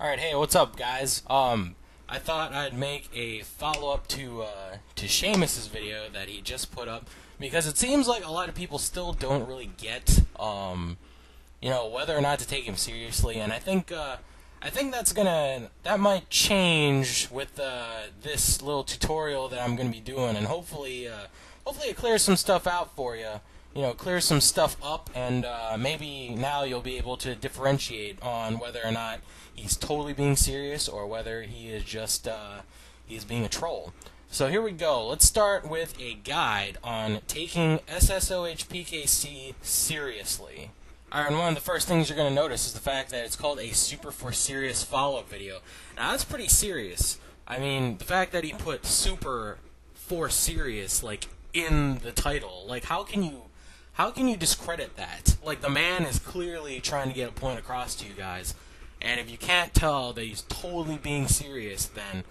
Alright, hey, what's up, guys? I thought I'd make a follow-up to Seamus's video that he just put up, because it seems like a lot of people still don't really get, whether or not to take him seriously, and I think that might change with, this little tutorial that I'm gonna be doing, and hopefully it clears some stuff out for you. Clears some stuff up, and maybe now you'll be able to differentiate on whether or not he's totally being serious or whether he is just he's being a troll. So here we go. Let's start with a guide on taking SSoHPKC seriously. Alright, and one of the first things you're going to notice is the fact that it's called a super for serious follow-up video. Now that's pretty serious. I mean, the fact that he put super for serious, like, in the title, like, how can you discredit that? Like, the man is clearly trying to get a point across to you guys, and if you can't tell that he's totally being serious, then,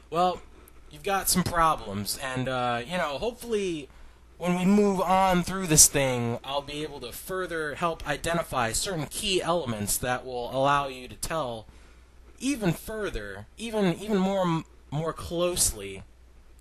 well, you've got some problems, and, hopefully when we move on through this thing, I'll be able to further help identify certain key elements that will allow you to tell even further, even more closely,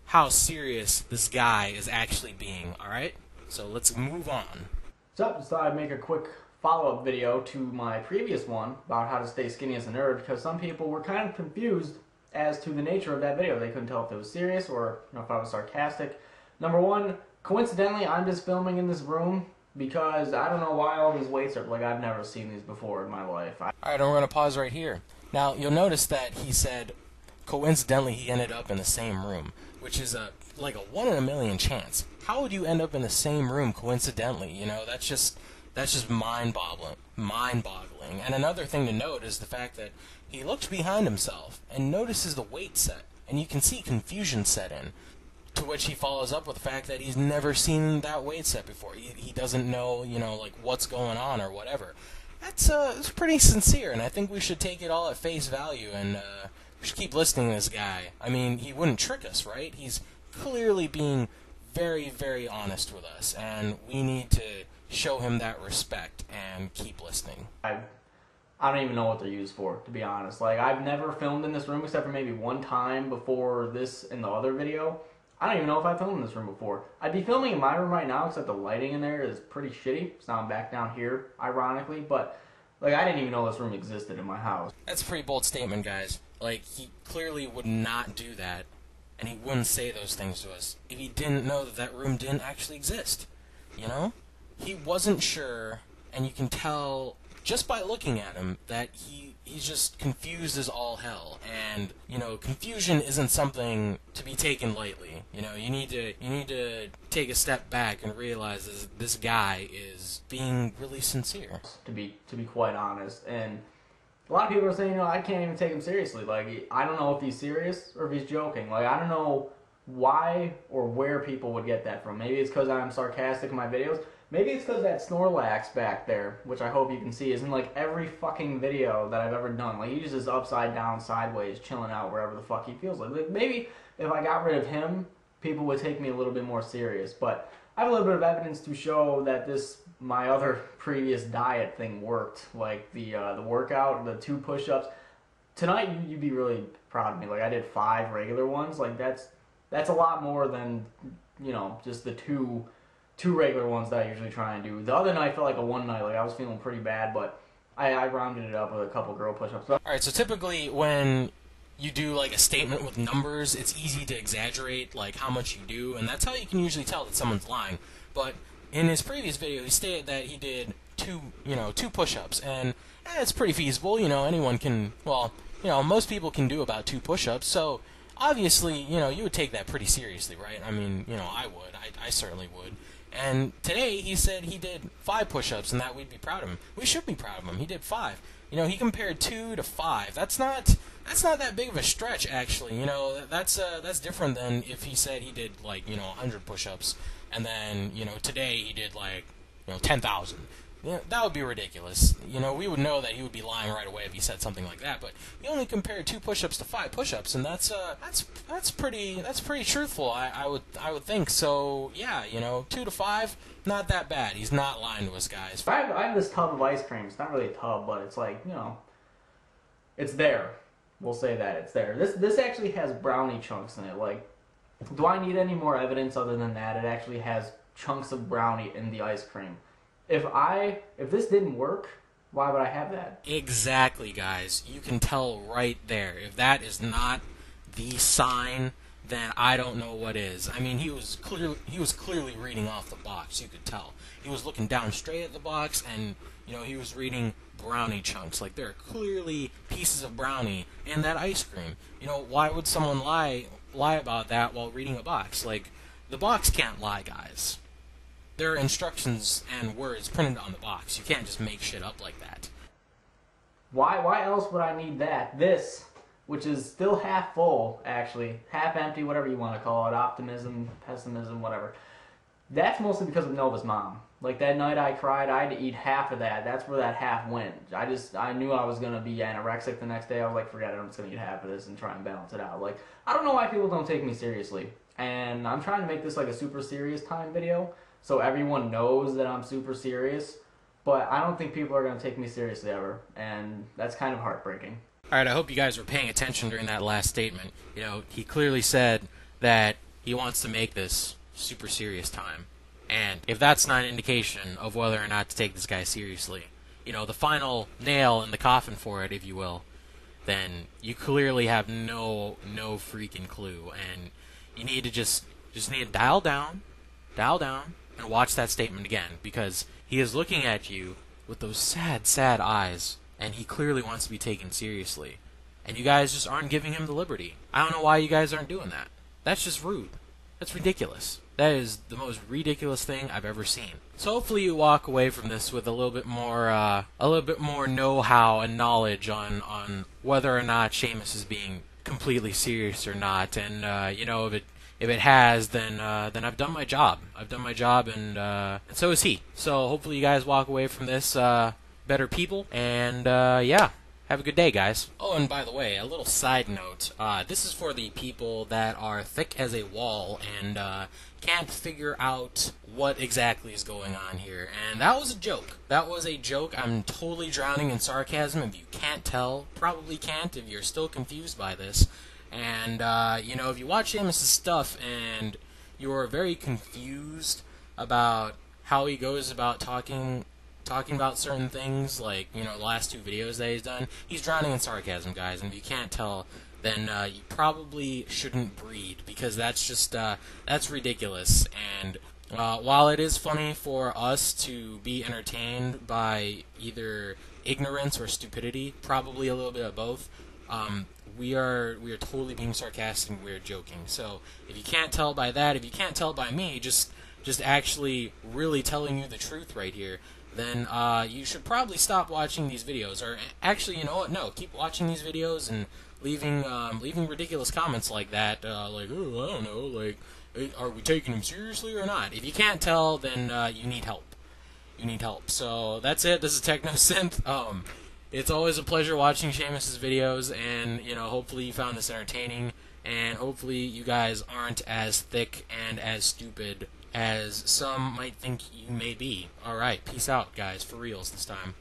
how serious this guy is actually being, alright? So let's move on. So I just thought I'd make a quick follow-up video to my previous one about how to stay skinny as a nerd, because some people were kind of confused as to the nature of that video. They couldn't tell if it was serious or if I was sarcastic. Number one, coincidentally, I'm just filming in this room because I don't know why all these weights are, like, I've never seen these before in my life. Alright, we're going to pause right here. Now, you'll notice that he said, coincidentally, he ended up in the same room, which is like a 1 in a million chance. How would you end up in the same room coincidentally? That's just mind-boggling. And another thing to note is the fact that he looks behind himself and notices the weight set, and you can see confusion set in. To which he follows up with the fact that he's never seen that weight set before. He doesn't know, like, what's going on or whatever. It's pretty sincere, and I think we should take it all at face value, and we should keep listening to this guy. I mean, he wouldn't trick us, right? He's clearly being very, very honest with us, and we need to show him that respect and keep listening. I don't even know what they're used for, to be honest. Like, I've never filmed in this room except for maybe one time before this in the other video. I don't even know if I filmed in this room before. I'd be filming in my room right now, except the lighting in there is pretty shitty. So I'm back down here, ironically, but like, I didn't even know this room existed in my house. That's a pretty bold statement, guys. Like, he clearly would not do that, and he wouldn't say those things to us if he didn't know that that room didn't actually exist. He wasn't sure, and you can tell just by looking at him that he's just confused as all hell. And confusion isn't something to be taken lightly. You need to take a step back and realize this guy is being really sincere. To be quite honest, and a lot of people are saying, I can't even take him seriously. Like, I don't know if he's serious or if he's joking. Like, I don't know why or where people would get that from. Maybe it's because I'm sarcastic in my videos. Maybe it's because that Snorlax back there, which I hope you can see, is in like every fucking video that I've ever done. Like, he's just upside down, sideways, chilling out wherever the fuck he feels like. Maybe if I got rid of him, people would take me a little bit more serious. But I have a little bit of evidence to show that my other previous diet thing worked. Like the workout, the 2 push-ups. Tonight, you'd be really proud of me. Like, I did 5 regular ones. Like, that's a lot more than, just the two regular ones that I usually try and do. The other night felt like a one night. Like, I was feeling pretty bad, but I rounded it up with a couple girl push-ups. Alright, so typically when you do like a statement with numbers, it's easy to exaggerate like how much you do, and that's how you can usually tell that someone's lying. But in his previous video, he stated that he did 2 push-ups, and it's pretty feasible. Anyone can, most people can do about 2 push-ups, so obviously, you would take that pretty seriously, right? I mean, I would. I certainly would. And today, he said he did 5 push-ups, and that we'd be proud of him. We should be proud of him. He did 5. He compared 2 to 5. That's not that big of a stretch, actually. That's different than if he said he did, like, 100 push-ups, and then, today he did, like, 10,000. That would be ridiculous. We would know that he would be lying right away if he said something like that. But he only compared 2 push-ups to 5 push-ups, and that's pretty truthful. I would think. So yeah, 2 to 5, not that bad. He's not lying to us, guys. I have this tub of ice cream. It's not really a tub, but it's like, it's there. We'll say that it's there. This actually has brownie chunks in it. Like, do I need any more evidence other than that? It actually has chunks of brownie in the ice cream. If this didn't work, why would I have that? Exactly, guys. You can tell right there. If that is not the sign, then I don't know what is. I mean, he was clearly reading off the box. You could tell. He was looking down straight at the box, and he was reading brownie chunks. Like, there are clearly pieces of brownie in that ice cream. Why would someone lie about that while reading a box? Like, the box can't lie, guys. There are instructions and words printed on the box. You can't just make shit up like that. Why else would I need that? This, which is still half full, actually. Half empty, whatever you want to call it. Optimism, pessimism, whatever. That's mostly because of Nova's mom. Like, that night I cried, I had to eat half of that. That's where that half went. I knew I was going to be anorexic the next day. I was like, forget it, I'm just going to eat half of this and try and balance it out. Like, I don't know why people don't take me seriously. And I'm trying to make this like a super serious time video, so everyone knows that I'm super serious. But I don't think people are going to take me seriously ever. And that's kind of heartbreaking. Alright, I hope you guys were paying attention during that last statement. He clearly said that he wants to make this super serious time. And if that's not an indication of whether or not to take this guy seriously, the final nail in the coffin for it, if you will, then you clearly have no freaking clue. And you need to just need to dial down, and watch that statement again, because he is looking at you with those sad, sad eyes, and he clearly wants to be taken seriously. And you guys just aren't giving him the liberty. I don't know why you guys aren't doing that. That's just rude. That's ridiculous. That is the most ridiculous thing I've ever seen. So hopefully you walk away from this with a little bit more know-how and knowledge on whether or not Seamus is being completely serious or not. And if it has, then I've done my job. I've done my job, and so is he. So hopefully you guys walk away from this better people. And yeah. Have a good day, guys. Oh, and by the way, a little side note. This is for the people that are thick as a wall and can't figure out what exactly is going on here. And that was a joke. That was a joke. I'm totally drowning in sarcasm. If you can't tell, probably can't if you're still confused by this. And, if you watch Seamus' stuff and you're very confused about how he goes about talking about certain things, like, the last 2 videos that he's done, he's drowning in sarcasm, guys, and if you can't tell, then you probably shouldn't breed, because that's just, that's ridiculous. And while it is funny for us to be entertained by either ignorance or stupidity, probably a little bit of both, we are totally being sarcastic and we're joking. So if you can't tell by that, if you can't tell by me, just actually really telling you the truth right here, then you should probably stop watching these videos. Or actually, you know what? No, keep watching these videos and leaving ridiculous comments like that. Like, oh, I don't know, like, are we taking him seriously or not? If you can't tell, then you need help. You need help. So that's it. This is TechnoSynth. It's always a pleasure watching Seamus' videos, and hopefully you found this entertaining, and hopefully you guys aren't as thick and as stupid as some might think you may be. Alright, peace out, guys, for reals this time.